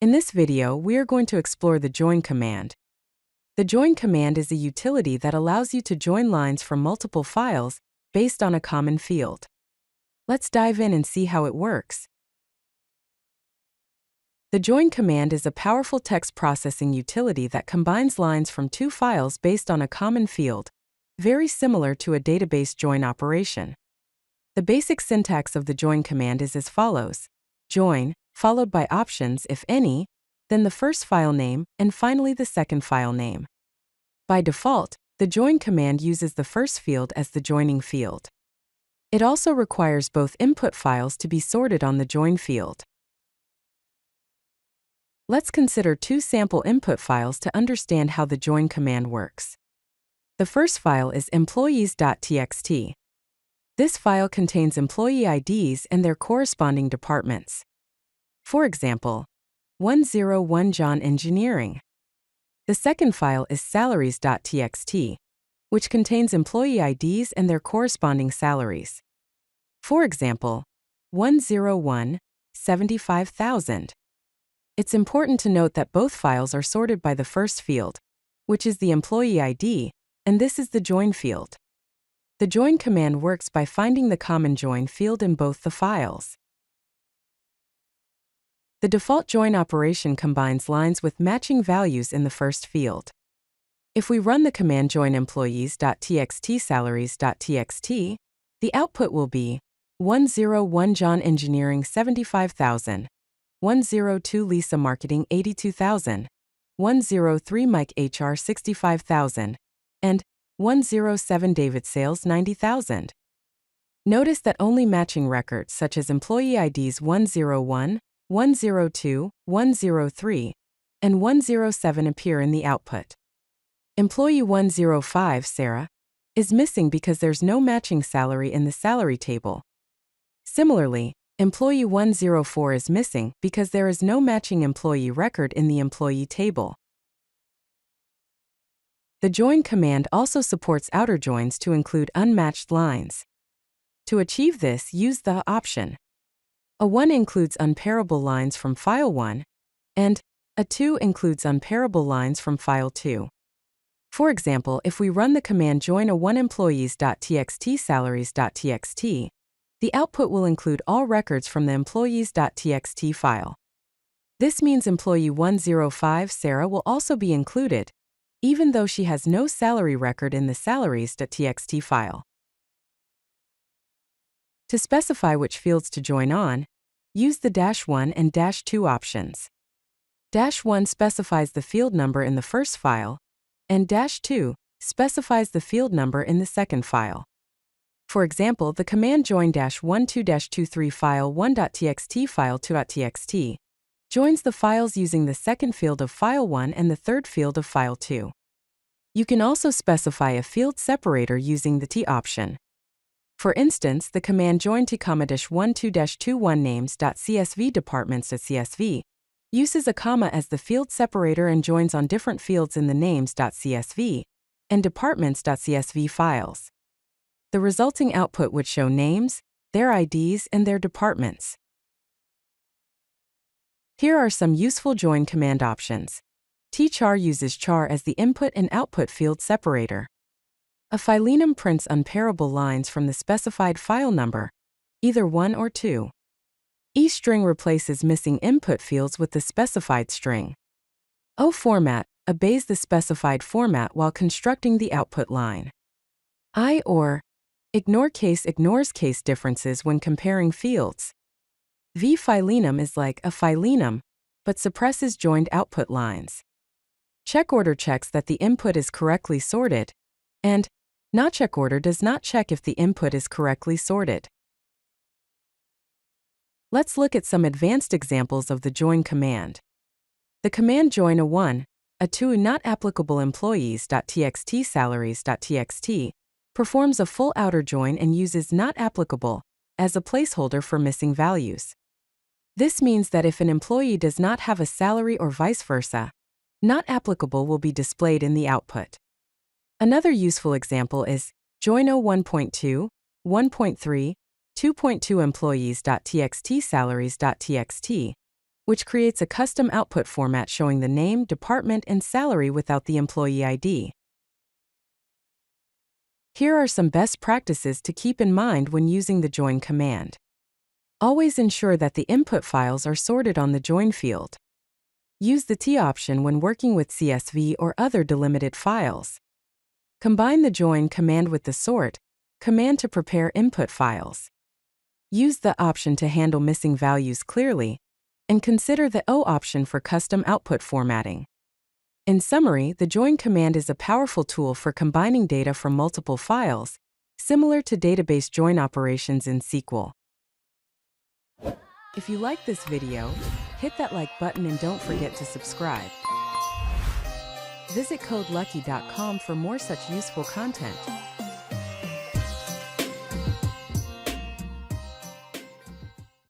In this video, we are going to explore the join command. The join command is a utility that allows you to join lines from multiple files based on a common field. Let's dive in and see how it works. The join command is a powerful text processing utility that combines lines from two files based on a common field, very similar to a database join operation. The basic syntax of the join command is as follows: join, followed by options if any, then the first file name, and finally the second file name. By default, the join command uses the first field as the joining field. It also requires both input files to be sorted on the join field. Let's consider two sample input files to understand how the join command works. The first file is employees.txt. This file contains employee IDs and their corresponding departments. For example, 101 John Engineering. The second file is salaries.txt, which contains employee IDs and their corresponding salaries. For example, 101, 75,000. It's important to note that both files are sorted by the first field, which is the employee ID, and this is the join field. The join command works by finding the common join field in both the files. The default join operation combines lines with matching values in the first field. If we run the command join employees.txt salaries.txt, the output will be 101 John Engineering 75,000, 102 Lisa Marketing 82,000, 103 Mike HR 65,000, and 107 David Sales 90,000. Notice that only matching records such as employee IDs 101, 102, 103, and 107 appear in the output. Employee 105, Sarah, is missing because there's no matching salary in the salary table. Similarly, employee 104 is missing because there is no matching employee record in the employee table. The join command also supports outer joins to include unmatched lines. To achieve this, use the option. A 1 includes unpairable lines from file 1, and a 2 includes unpairable lines from file 2. For example, if we run the command join a1 employees.txt salaries.txt, the output will include all records from the employees.txt file. This means employee 105 Sarah will also be included, even though she has no salary record in the salaries.txt file. To specify which fields to join on, use the -1 and -2 options. -1 specifies the field number in the first file, and -2 specifies the field number in the second file. For example, the command join -12-23 file 1.txt file 2.txt joins the files using the second field of file 1 and the third field of file 2. You can also specify a field separator using the T option. For instance, the command join -12-21 names.csv departments.csv uses a comma as the field separator and joins on different fields in the names.csv and departments.csv files. The resulting output would show names, their IDs, and their departments. Here are some useful join command options. tchar uses char as the input and output field separator. A filenum prints unpairable lines from the specified file number, either 1 or 2. eString replaces missing input fields with the specified string. oFormat obeys the specified format while constructing the output line. or ignore case ignores case differences when comparing fields. vFilenum is like a filenum, but suppresses joined output lines. Checkorder checks that the input is correctly sorted, and notcheckorder does not check if the input is correctly sorted. Let's look at some advanced examples of the join command. The command join a1, a2 not applicable employees.txt salaries.txt performs a full outer join and uses not applicable as a placeholder for missing values. This means that if an employee does not have a salary or vice versa, not applicable will be displayed in the output. Another useful example is join o1.2, 1.3, 2.2 employees.txt salaries.txt, which creates a custom output format showing the name, department, and salary without the employee ID. Here are some best practices to keep in mind when using the join command. Always ensure that the input files are sorted on the join field. Use the T option when working with CSV or other delimited files. Combine the join command with the sort command to prepare input files. Use the option to handle missing values clearly, and consider the O option for custom output formatting. In summary, the join command is a powerful tool for combining data from multiple files, similar to database join operations in SQL. If you like this video, hit that like button and don't forget to subscribe. Visit codelucky.com for more such useful content.